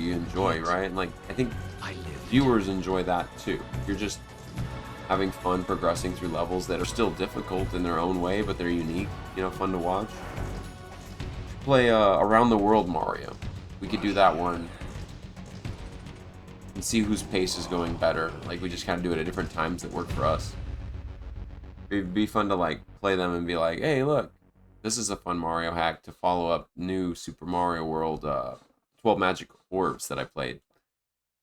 you enjoy, right? And like, I think viewers enjoy that too. You're just having fun progressing through levels that are still difficult in their own way, but they're unique, you know, fun to watch. Play Around the World Mario. We could do that one and see whose pace is going better. Like, we just kind of do it at different times that work for us. It'd be fun to like play them and be like, hey, look, this is a fun Mario hack to follow up new Super Mario World 12 Magic Orbs that I played.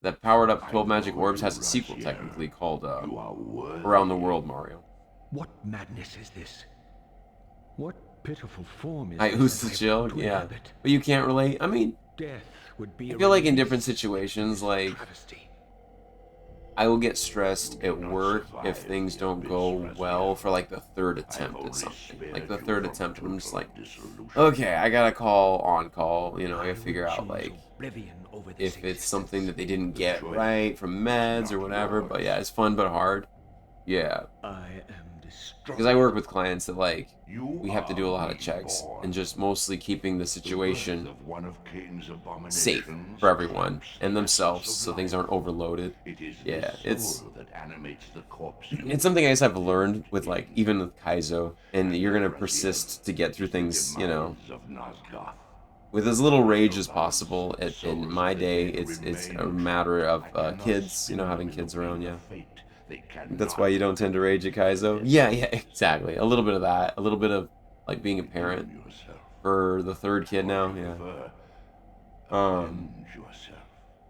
That powered up 12 Magic Orbs has a sequel technically called Around the World Mario. What madness is this? What pitiful form is Hi, this who's that the I've chill? come to Yeah. inhabit? But you can't relate. I mean, Death would be I a feel like in release different from situations, this like, travesty. I will get stressed at work if things don't go well for like the third attempt at something. Like the third attempt, and I'm just like, okay, I gotta call on call. You know, I gotta figure out like if it's something that they didn't get right from meds or whatever. But yeah, it's fun but hard. Yeah, I am because I work with clients that like we have to do a lot of checks and just mostly keeping the situation safe for everyone and themselves so things aren't overloaded. Yeah, it's something I guess I've learned with like even with Kaizo, and you're gonna persist to get through things, you know, with as little rage as possible. In my day, it's a matter of kids, you know, having kids around. Yeah, that's why you don't tend to rage at Kaizo. Yeah, yeah, exactly. A little bit of that, a little bit of like being a parent for the third kid now. Yeah.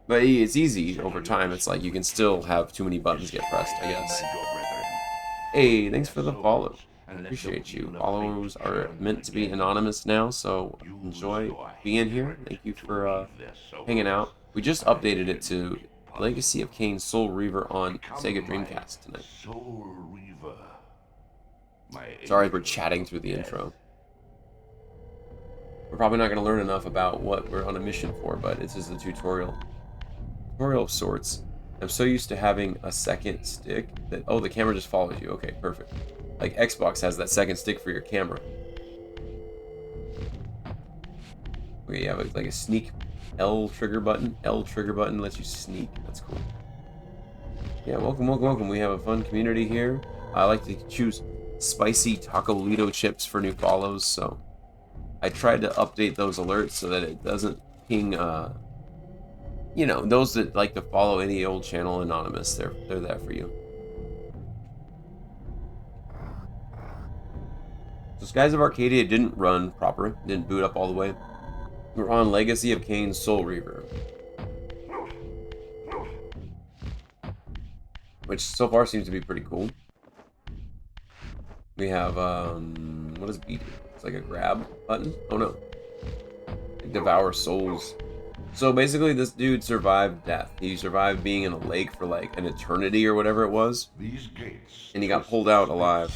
But it's easy over time. It's like you can still have too many buttons get pressed, I guess. Hey, thanks for the follow. Appreciate you. Followers are meant to be anonymous now, so enjoy being here. Thank you for hanging out. We just updated it to Legacy of Kain Soul Reaver on Sega Dreamcast tonight. Sorry, we're chatting through the intro. We're probably not going to learn enough about what we're on a mission for, but it's just a tutorial. Tutorial of sorts. I'm so used to having a second stick that... Oh, the camera just follows you. Okay, perfect. Like, Xbox has that second stick for your camera. We have like a sneak L trigger button. L trigger button lets you sneak. That's cool. Yeah, welcome, welcome, welcome. We have a fun community here. I like to choose spicy Tacolito chips for new follows, so I tried to update those alerts so that it doesn't ping, you know, those that like to follow any old channel anonymous. They're there for you. So Skies of Arcadia didn't run proper, didn't boot up all the way. We're on Legacy of Kain Soul Reaver, which so far seems to be pretty cool. We have, what does B do? It's like a grab button? Oh no. Like Devour Souls. So basically this dude survived death. He survived being in a lake for like an eternity or whatever it was. And he got pulled out alive.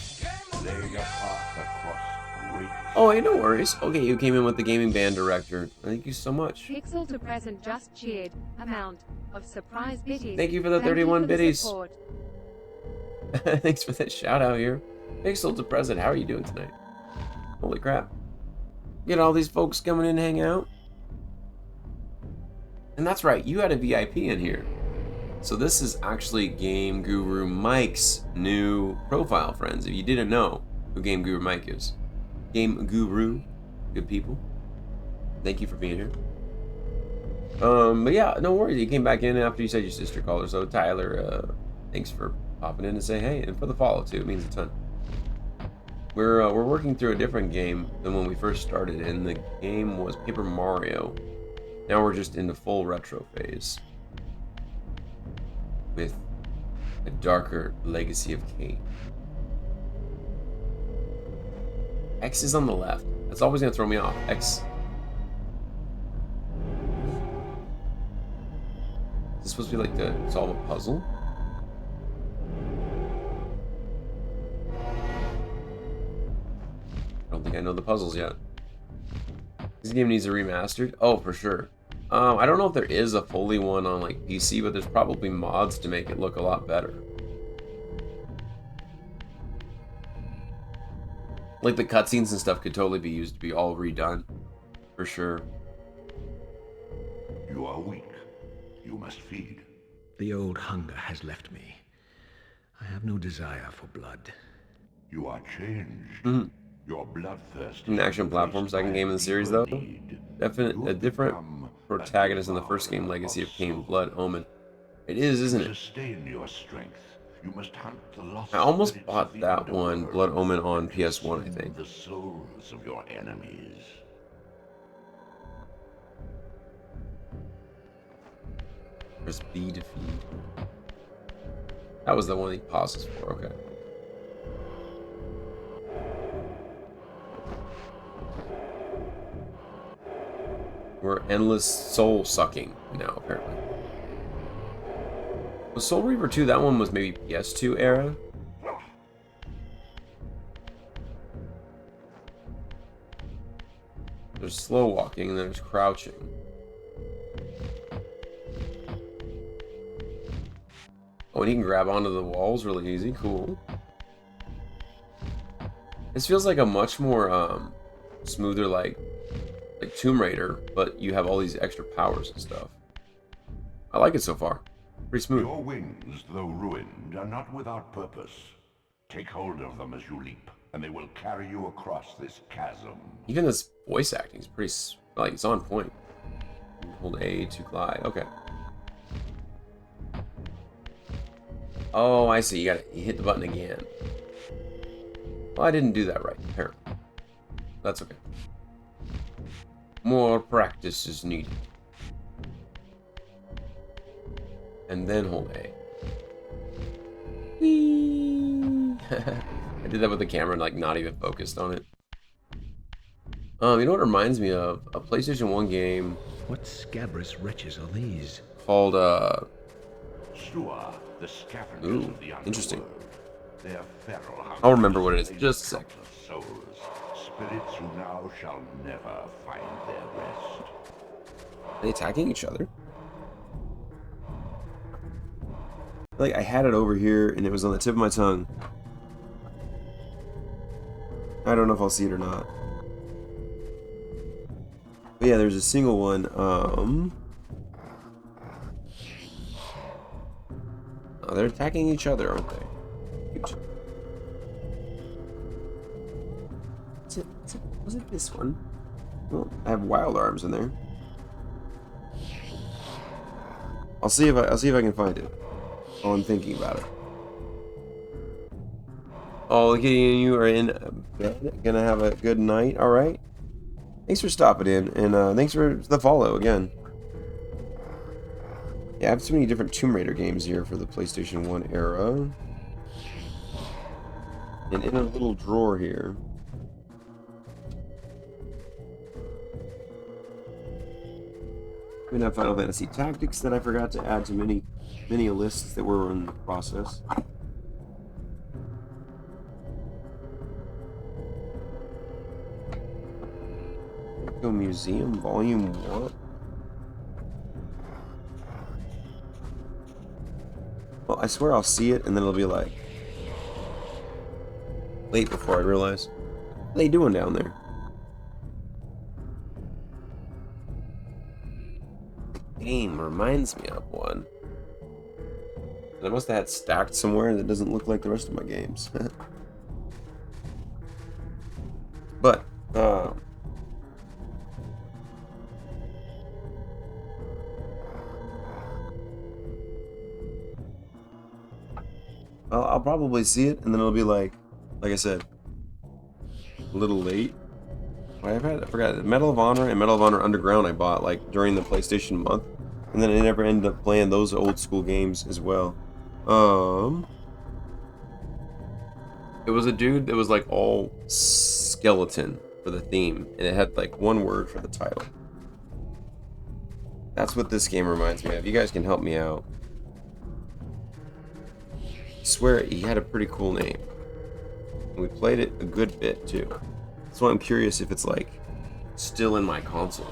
Oh, hey, no worries. Okay, you came in with the gaming band director. Thank you so much. Pixel to present just cheered. Amount of surprise biddies. Thank you for the 31 biddies. Support. Thanks for that shout out here. Pixel to present, how are you doing tonight? Holy crap. Get all these folks coming in to hang out. And that's right, you had a VIP in here. So this is actually Game Guru Mike's new profile, friends. If you didn't know who Game Guru Mike is. Game Guru, good people. Thank you for being here. But yeah, no worries. You came back in after you said your sister called her. So Tyler, thanks for popping in to say hey, and for the follow too. It means a ton. We're working through a different game than when we first started, and the game was Paper Mario. Now we're just in the full retro phase with a darker Legacy of Kain. X is on the left. That's always gonna throw me off. X. Is this supposed to be like to solve a puzzle? I don't think I know the puzzles yet. This game needs a remastered? Oh, for sure. I don't know if there is a fully one on like PC, but there's probably mods to make it look a lot better. Like the cutscenes and stuff could totally be used to be all redone, for sure. You are weak. you must feed. The old hunger has left me. I have no desire for blood. You are changed. Your bloodthirst An is action platform, replaced second by game in the series, deeper though. need. A You've different become protagonist a in the first game, devourer Legacy of Kain, souls. Blood Omen. It is, isn't To it? sustain your strength, you must hunt the lost I almost spirits of bought the that one, underworld Blood Omen, on and PS1, I consume think. the souls of your enemies. There's B to feed. That was the one he pauses for, okay. We're endless soul sucking now, apparently. Was Soul Reaver 2, that one was maybe PS2 era? There's slow walking and there's crouching. Oh, and he can grab onto the walls really easy. Cool. This feels like a much more smoother, like Tomb Raider, but you have all these extra powers and stuff. I like it so far. Pretty smooth. Your wings, though ruined, are not without purpose. Take hold of them as you leap, and they will carry you across this chasm. Even this voice acting is pretty, like, it's on point. Hold A to glide. Okay. Oh, I see. You hit the button again. Well, I didn't do that right, apparently. That's okay. More practice is needed. And then hold A. Whee! I did that with the camera, like, not even focused on it. You know what it reminds me of? A PlayStation 1 game. What scabrous wretches are these? Called, Stua, the scavengers Ooh, of the underworld. interesting. Their feral hunger I'll remember what it is. slays Just a sec. countless souls, spirits who now shall never find their rest. Are they attacking each other? Like, I had it over here, and it was on the tip of my tongue. I don't know if I'll see it or not. But yeah, there's a single one. Oh, they're attacking each other, aren't they? Cute. Was it this one? Well, I have wild arms in there. I'll see if I can find it while I'm thinking about it. Oh, look at you are in bed. Gonna have a good night. All right. Thanks for stopping in, and thanks for the follow again. Yeah, I have so many different Tomb Raider games here for the PlayStation 1 era. And in a little drawer here. We have Final Fantasy Tactics that I forgot to add to many lists that were in the process. Go Museum Volume 1. Well, I swear I'll see it and then it'll be like late before I realize. What are they doing down there? Game reminds me of one. And I must have had stacked somewhere that doesn't look like the rest of my games. But, I'll probably see it, and then it'll be like I said, a little late. I forgot Medal of Honor and Medal of Honor Underground I bought like during the PlayStation month, and then I never ended up playing those old school games as well. It was a dude that was like all skeleton for the theme, and it had like one word for the title. That's what this game reminds me of. You guys can help me out. I swear he had a pretty cool name. And we played it a good bit too. That's why I'm curious if it's like still in my consoles.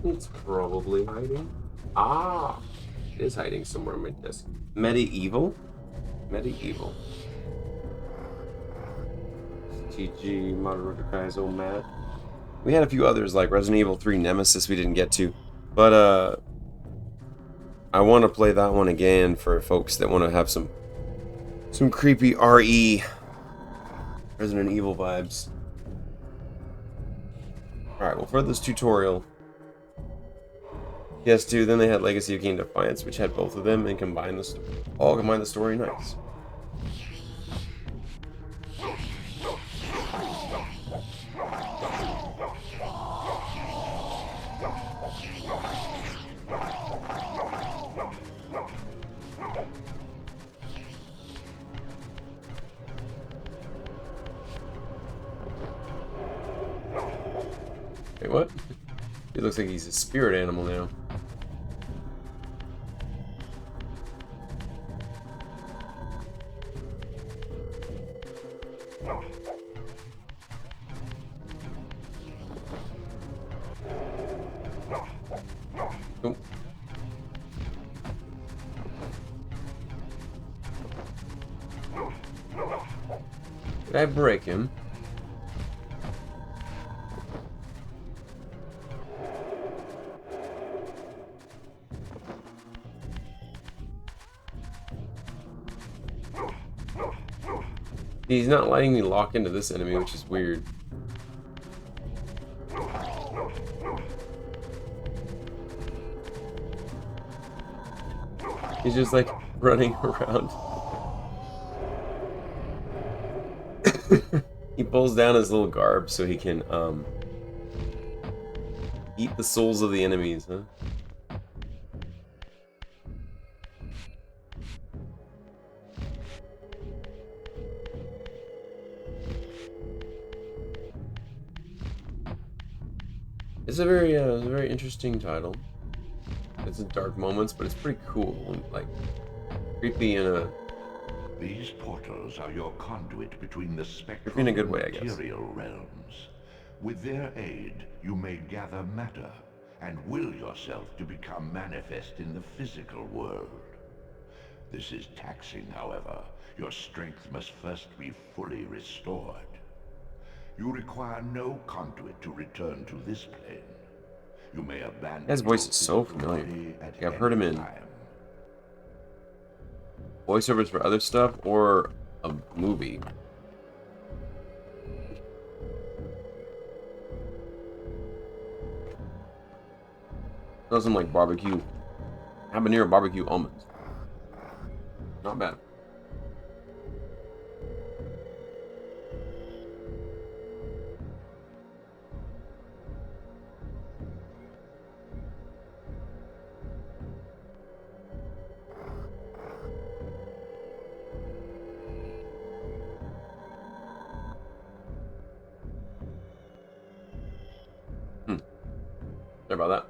It's probably hiding. Ah, it is hiding somewhere on my desk. Medieval? Medieval. TG, Modern Kaizo, Matt. We had a few others like Resident Evil 3 Nemesis we didn't get to. But I want to play that one again for folks that want to have some creepy RE Resident Evil vibes. Alright, well for this tutorial, PS2, then they had Legacy of Kain Defiance, which had both of them and combined the story nice. Wait, what? He looks like he's a spirit animal now. Oh. Did I break him? He's not letting me lock into this enemy, which is weird. He's just like running around. He pulls down his little garb so he can eat the souls of the enemies, huh? It's a very interesting title. It's in dark moments, but it's pretty cool and like creepy in a. These portals are your conduit between the spectral in a good way, I and guess. material realms. With their aid, you may gather matter and will yourself to become manifest in the physical world. This is taxing, however. Your strength must first be fully restored. You require no conduit to return to this plane. You may abandon His voice your is so physical familiar. body at Yeah, I've heard him any in time. voiceovers for other stuff or a movie. Does some like barbecue, habanero barbecue almonds. Not bad. Sorry about that.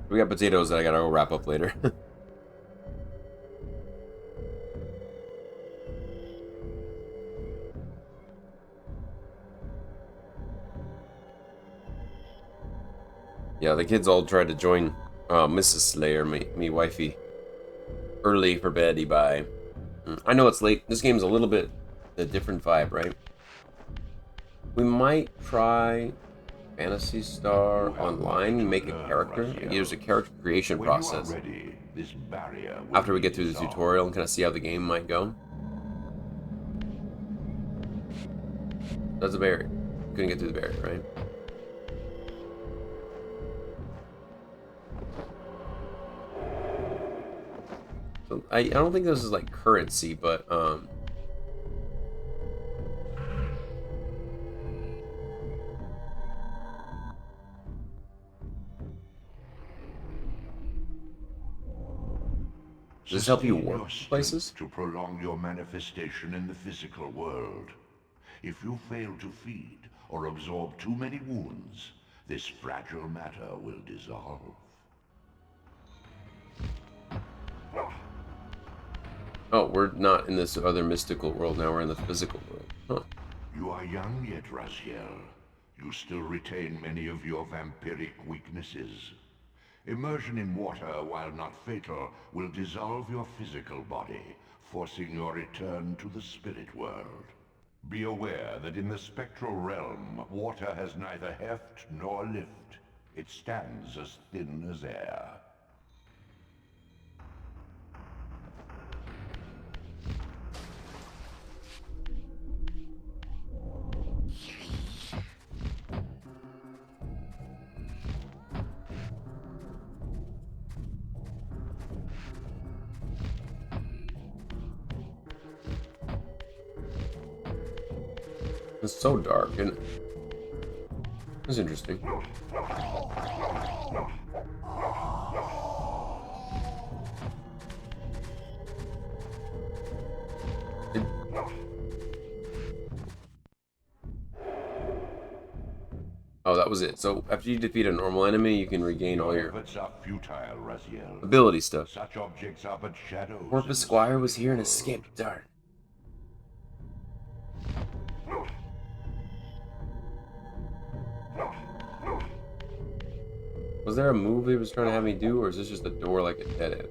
We got potatoes that I gotta go wrap up later. Yeah, the kids all tried to join Mrs. Slayer, me wifey, early for beddy bye. I know it's late. This game's a little bit a different vibe, right? We might try Fantasy Star Online, make a character. There's a character creation When you are process ready, this barrier will after we be get through the dissolved. tutorial and kind of see how the game might go. That's a barrier. Couldn't get through the barrier, right? So I don't think this is like currency, but Does this help you Sustain warp your strength places? to prolong your manifestation in the physical world. If you fail to feed or absorb too many wounds, this fragile matter will dissolve. Oh, we're not in this other mystical world now. We're in the physical world. Huh. You are young yet, Raziel. You still retain many of your vampiric weaknesses. Immersion in water, while not fatal, will dissolve your physical body, forcing your return to the spirit world. Be aware that in the spectral realm, water has neither heft nor lift. It stands as thin as air. It's so dark, isn't it? It's interesting. Oh, that was it. So after you defeat a normal enemy, you can regain all your Efforts are futile, Raziel. ability stuff. Such objects are but shadows. Corpus Squire was here and escaped. Darn. Was there a move he was trying to have me do, or is this just a door like a dead end?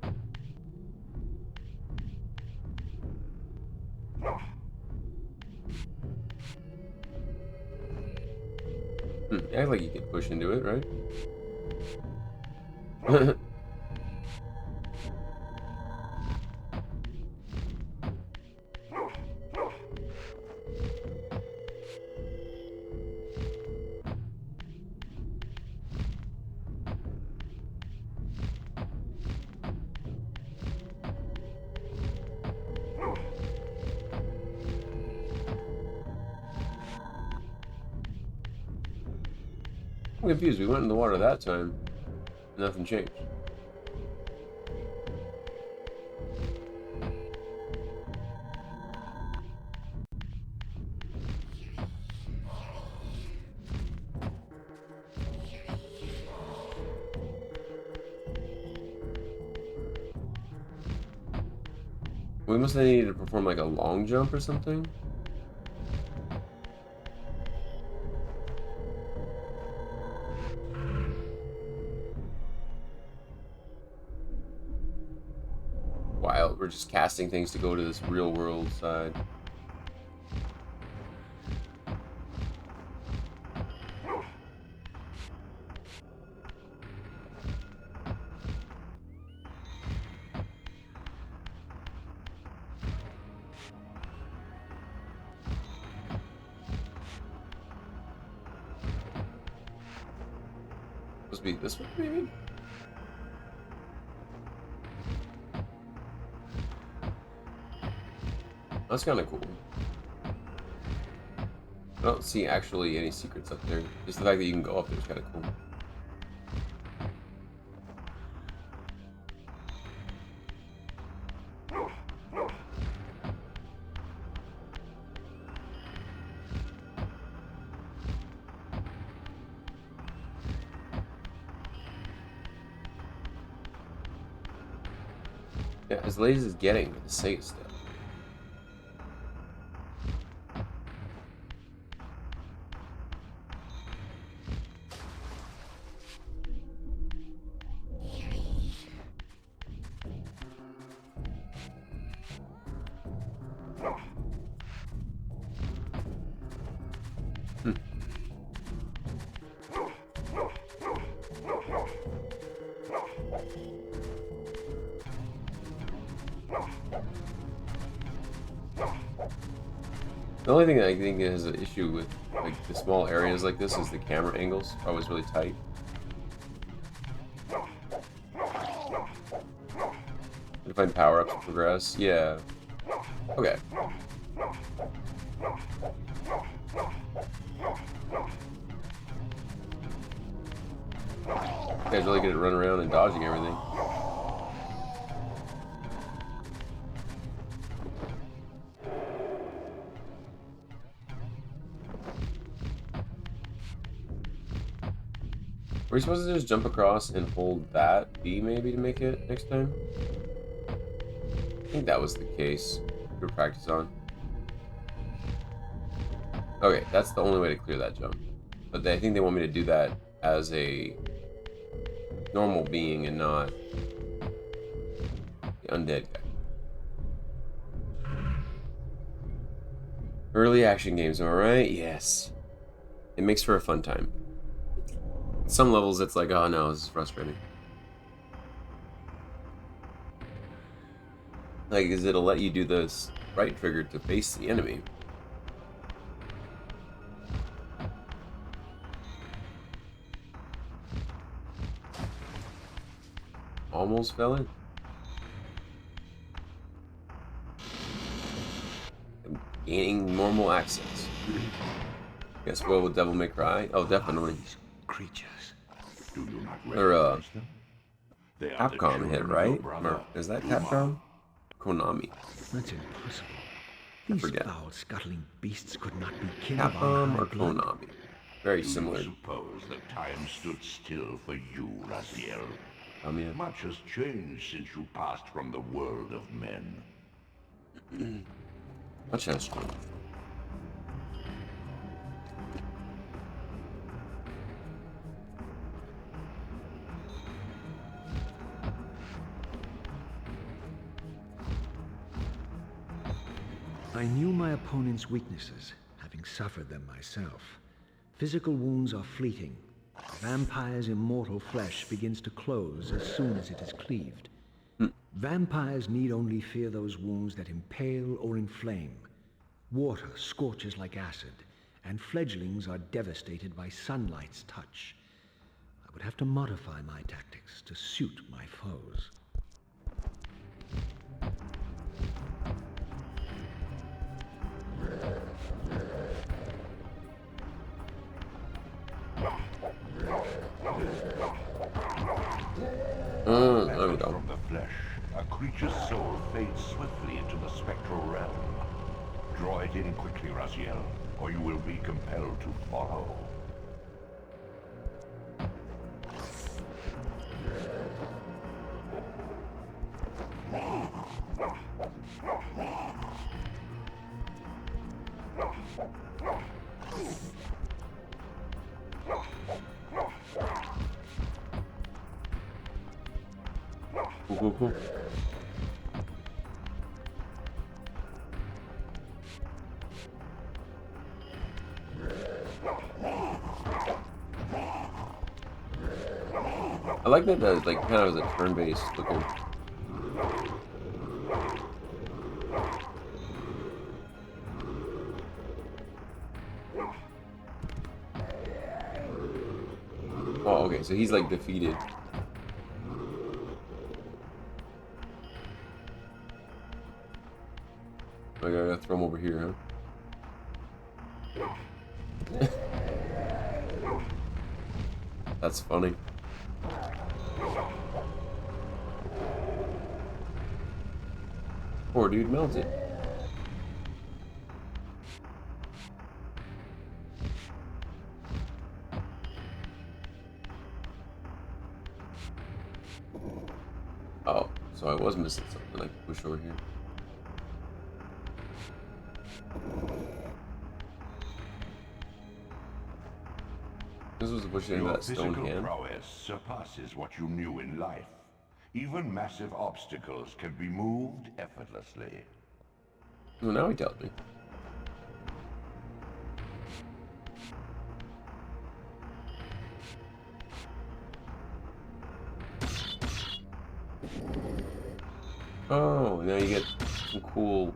Act like you can push into it, right? I'm confused. We went in the water that time. Nothing changed. We must have needed to perform like a long jump or something. Wild. We're just casting things to go to this real world side. Supposed to be this way, maybe? That's kind of cool. I don't see actually any secrets up there. Just the fact that you can go up there is kind of cool. Yeah, as late as it's getting with the Sega stuff. The only thing that I think has an issue with like the small areas like this is the camera angles. Always really tight. To find power-ups to progress. Yeah. Okay. You guys really good at running around and dodging everything. Were you supposed to just jump across and hold that B maybe to make it next time? I think that was the case. We were practice on. Okay, that's the only way to clear that jump. But I think they want me to do that as a normal being and not the undead guy. Early action games, am I right? Yes. It makes for a fun time. Some levels it's like, oh no, this is frustrating. Like, is it'll let you do this right trigger to face the enemy. Almost fell in. I'm gaining normal access. Guess what with Devil May Cry? Oh, definitely. These creatures. Do you not Or, recognize them? They are the Capcom children hit, of right? your brother, Or, is that Uma. Capcom? Konami. That's impossible. I These forget. foul, scuttling beasts could not be kin of our Capcom high or blood. Konami? Very Do similar. you suppose that time stood still for you, Raziel? Yeah. Much has changed since you passed from the world of men. Much has changed. I knew my opponent's weaknesses, having suffered them myself. Physical wounds are fleeting. A vampire's immortal flesh begins to close as soon as it is cleaved. Vampires need only fear those wounds that impale or inflame. Water scorches like acid, and fledglings are devastated by sunlight's touch. I would have to modify my tactics to suit my foes. There we go. From the flesh, a creature's soul fades swiftly into the spectral realm. Draw it in quickly, Raziel, or you will be compelled to follow. Cool. I like that like kind of as a turn-based looking. Oh, okay, so he's like defeated. I gotta throw him over here, huh? That's funny. Poor dude melted. Oh, so I was missing something I can push over here. This was pushing Your that stone physical hand. prowess surpasses what you knew in life. Even massive obstacles can be moved effortlessly. Well, now he tells me. Oh, now you get some cool.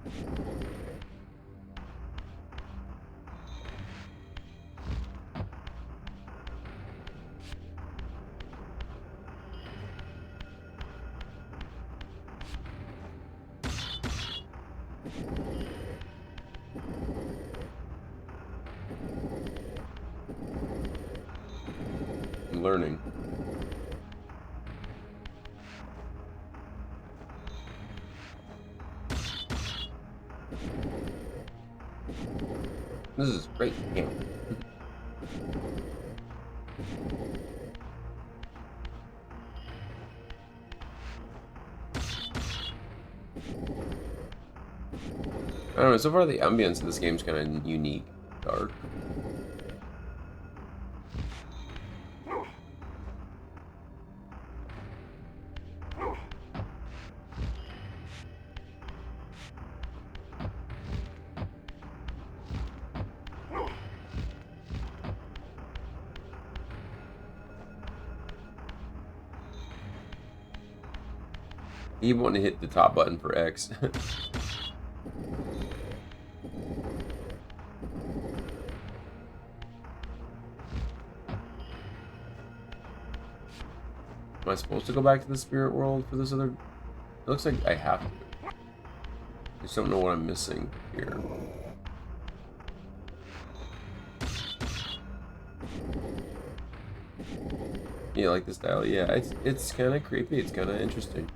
I'm learning. This is great. Yeah. I don't know, so far the ambience of this game's kind of unique. Dark. You want to hit the top button for X. Am I supposed to go back to the spirit world for this other? It looks like I have to. I just don't know what I'm missing here. Yeah, like this style. Yeah, it's kind of creepy. It's kind of interesting.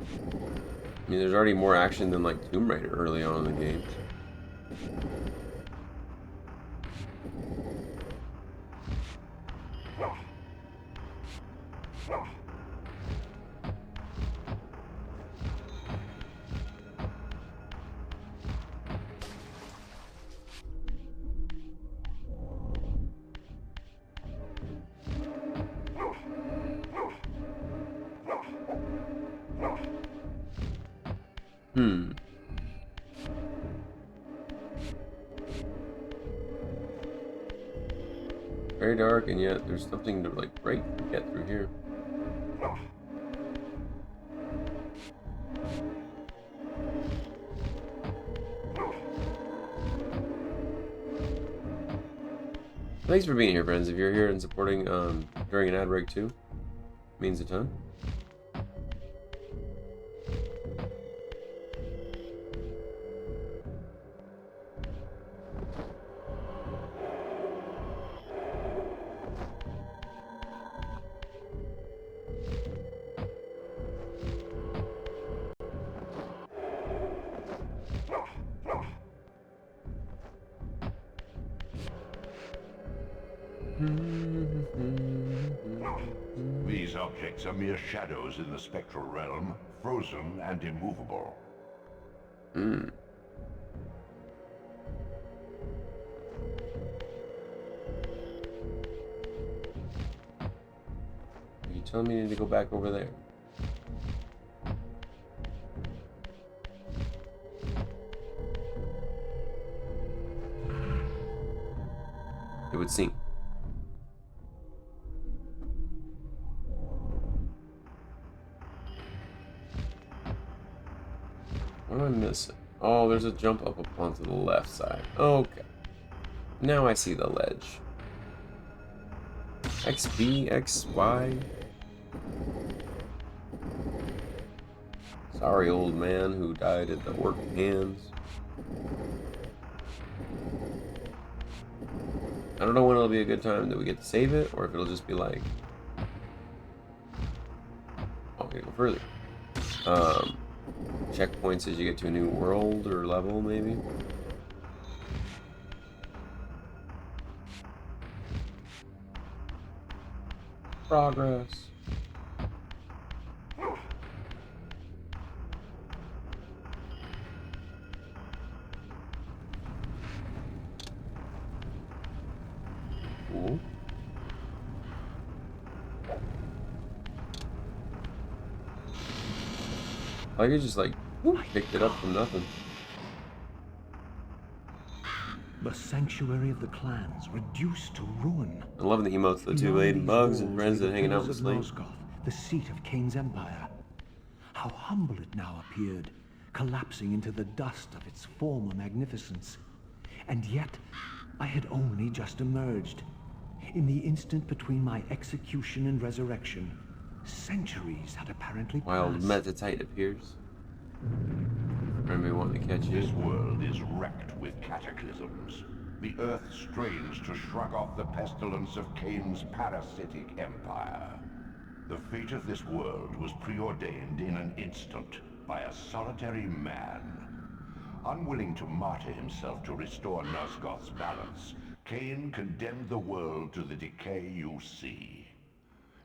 I mean, there's already more action than like Tomb Raider early on in the game. Very dark, and yet there's something to like break and get through here. Thanks for being here, friends. If you're here and supporting during an ad break too, means a ton. These objects are mere shadows in the spectral realm, frozen and immovable. Are you telling me to go back over there? It would seem. What am I missing? Oh, there's a jump up onto the left side. Okay. Now I see the ledge. XB, XY. Sorry, old man who died at the working hands. I don't know when it'll be a good time that we get to save it, or if it'll just be like, oh, okay, go further. Checkpoints as you get to a new world or level, maybe. Progress. Cool. I could just like whoop, picked it up from nothing. The sanctuary of the clans reduced to ruin. I love the emotes, the two laden bugs and friends that hanging out with Slate. Nosgoth, the seat of Kain's empire. How humble it now appeared, collapsing into the dust of its former magnificence. And yet, I had only just emerged. In the instant between my execution and resurrection, centuries had apparently Wild passed. Metatite appears. Remember wanting to catch you. This world is wrecked with cataclysms. The earth strains to shrug off the pestilence of Kain's parasitic empire. The fate of this world was preordained in an instant by a solitary man. Unwilling to martyr himself to restore Nosgoth's balance, Kain condemned the world to the decay you see.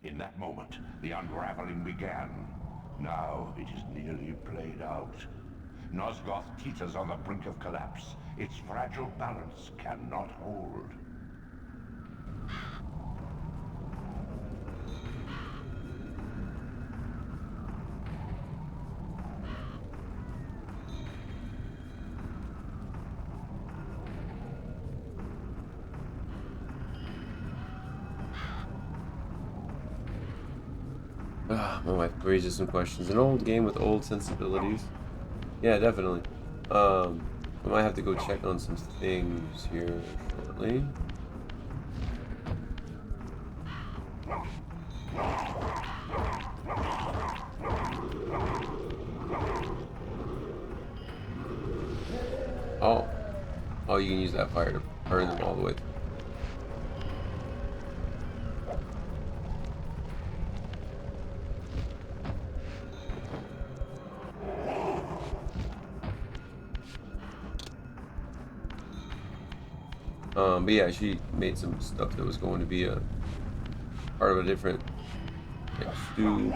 In that moment, the unraveling began. Now it is nearly played out. Nosgoth teeters on the brink of collapse. Its fragile balance cannot hold. My wife raises some questions. An old game with old sensibilities. Yeah, definitely. I might have to go check on some things here shortly. Oh. Oh, you can use that fire to burn them all the way. But yeah, she made some stuff that was going to be a part of a different like, stew,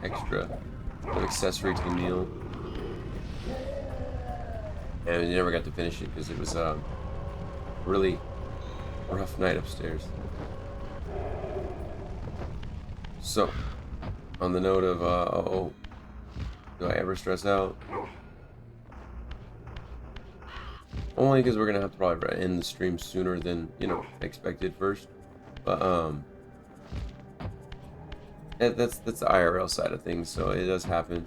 extra accessory to the meal. And we never got to finish it because it was a really rough night upstairs. So, on the note of, uh-oh, do I ever stress out? Only because we're gonna have to probably end the stream sooner than, you know, expected first. But that's the IRL side of things, so it does happen.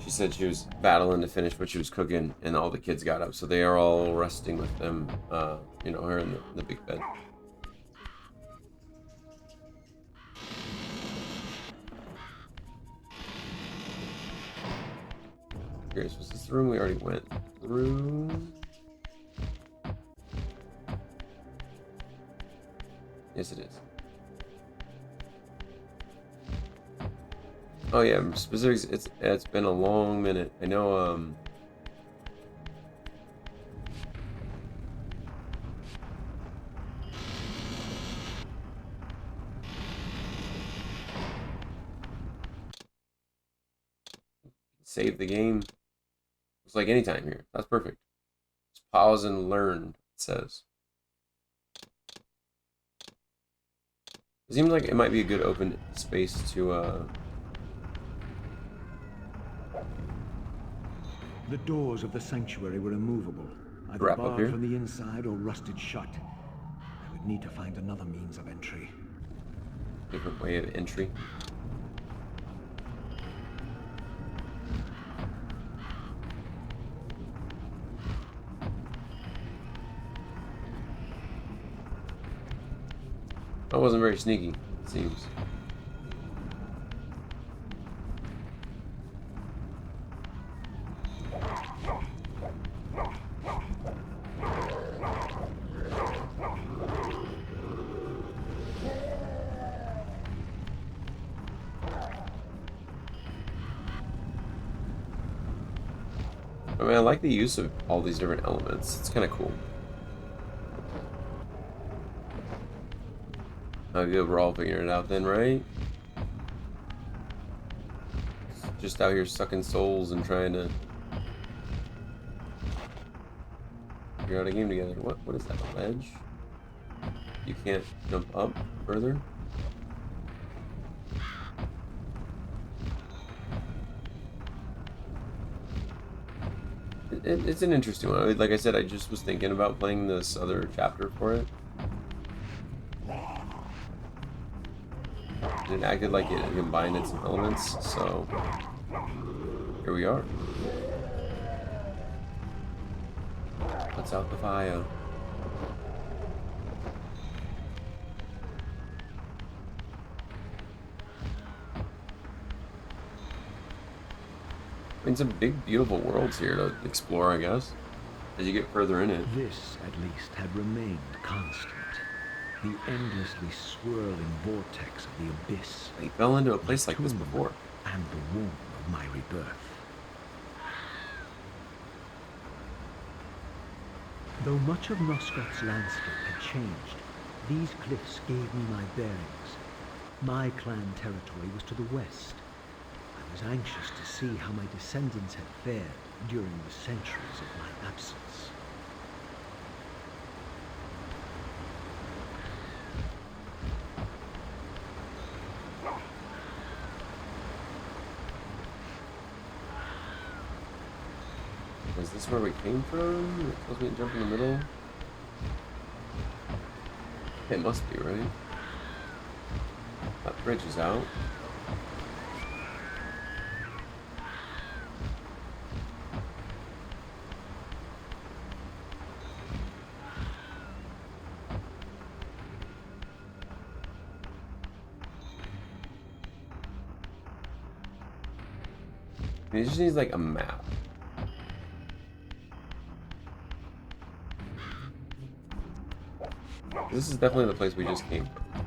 She said she was battling to finish what she was cooking, and all the kids got up, so they are all resting with them, you know, her in the big bed. Curious, was this the room we already went through? Yes, it is. Oh yeah, specifics. It's been a long minute. I know. Save the game. It's like anytime here. That's perfect. Just pause and learn. It says. It seems like it might be a good open space to. The doors of the sanctuary were immovable, either Wrap up barred here. from the inside or rusted shut. I would need to find another means of entry. Different way of entry. That wasn't very sneaky, it seems. I mean, I like the use of all these different elements. It's kind of cool. I feel we're all figuring it out then, right? Just out here sucking souls and trying to figure out a game together. What is that, a ledge? You can't jump up further? It's an interesting one. Like I said, I just was thinking about playing this other chapter for it. And it acted like it combined its elements, so here we are. Let's out the fire. I mean, some big, beautiful worlds here to explore, I guess, as you get further in it. This, at least, had remained constant. The endlessly swirling vortex of the abyss. I fell into a place the like this tomb before. And the womb of my rebirth. Though much of Nosgoth's landscape had changed, these cliffs gave me my bearings. My clan territory was to the west. I I was anxious to see how my descendants had fared during the centuries of my absence. Is this where we came from? It's supposed to be jump in the middle? It must be, right? That bridge is out. It just needs like a map. This is definitely the place we just came from.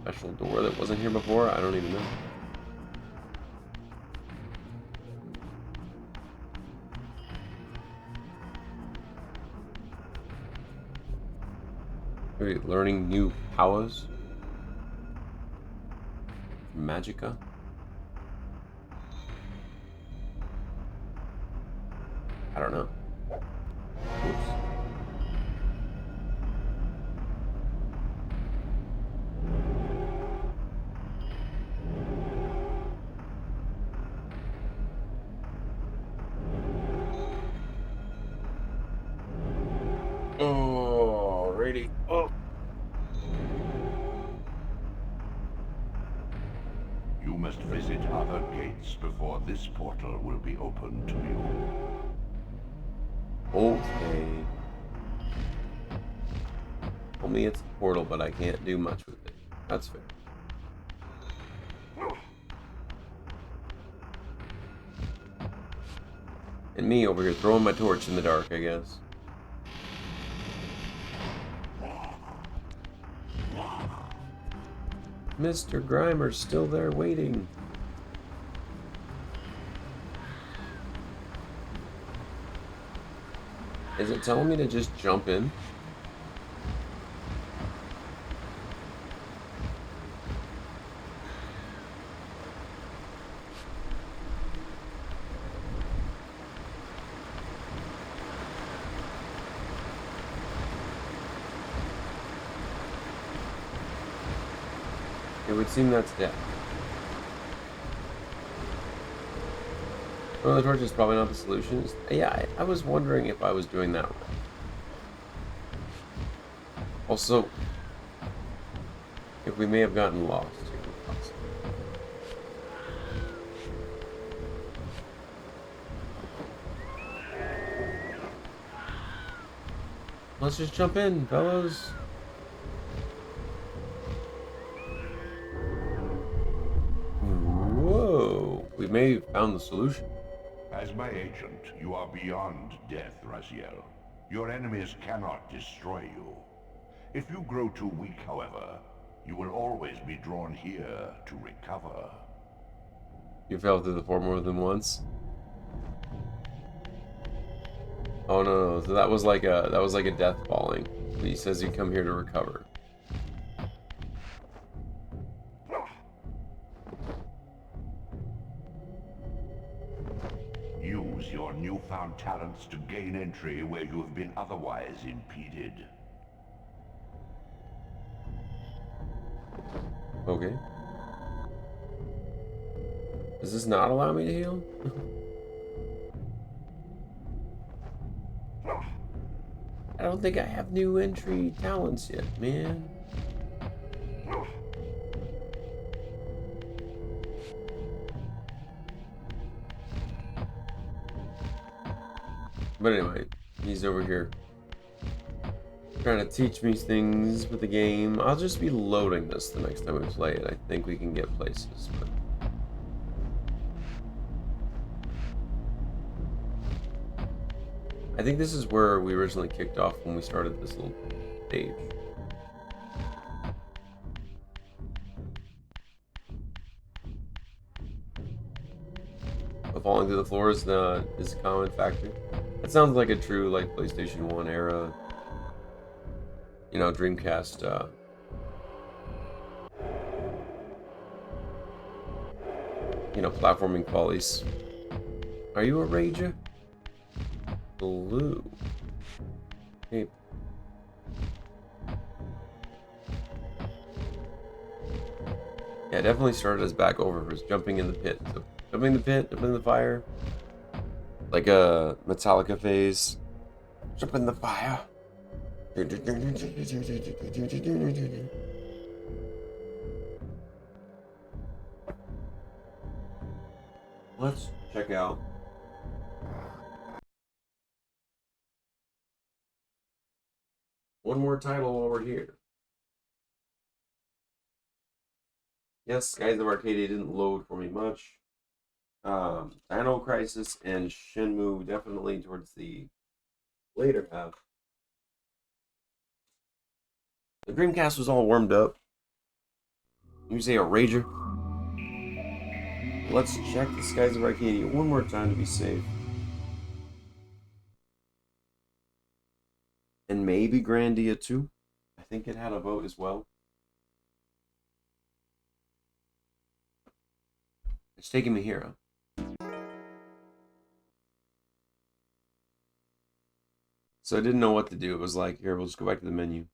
Special door that wasn't here before? I don't even know. Maybe learning new powers. Magica. I don't know. Oops. Alrighty. Oh. You must visit other gates before this portal will be open to you. Okay. Tell me it's a portal, but I can't do much with it. That's fair. And me over here throwing my torch in the dark, I guess. Mr. Grimer's still there waiting. Is it telling me to just jump in? It would seem that's death. Well, the torch is probably not the solution. Yeah, I was wondering if I was doing that wrong. Also, if we may have gotten lost. Let's just jump in, fellas. Whoa, we may have found the solution. As my agent, you are beyond death, Raziel. Your enemies cannot destroy you. If you grow too weak, however, you will always be drawn here to recover. You fell through the floor more than once. Oh no, so that was like a death falling. He says you come here to recover. Use your newfound talents to gain entry where you have been otherwise impeded. Okay. Does this not allow me to heal? I don't think I have new entry talents yet, man. But anyway, he's over here trying to teach me things with the game. I'll just be loading this the next time we play it. I think we can get places, but I think this is where we originally kicked off when we started this little stage. falling through the floor is a common factor. That sounds like a true like PlayStation 1 era, you know, Dreamcast. You know, platforming follies. Are you a rager? Blue. Hey. Yeah, definitely started us back over for jumping in the pit. So, jumping in the pit, jumping in the fire. Like a Metallica phase. Jump in the fire. Let's check out one more title while we're here. Yes, Skies of Arcadia didn't load for me much. Dino Crisis and Shenmue definitely towards the later half. The Dreamcast was all warmed up. You say a rager? Let's check the Skies of Arcadia one more time to be safe. And maybe Grandia too. I think it had a vote as well. It's taking me here. So I didn't know what to do. It was like, here, we'll just go back to the menu.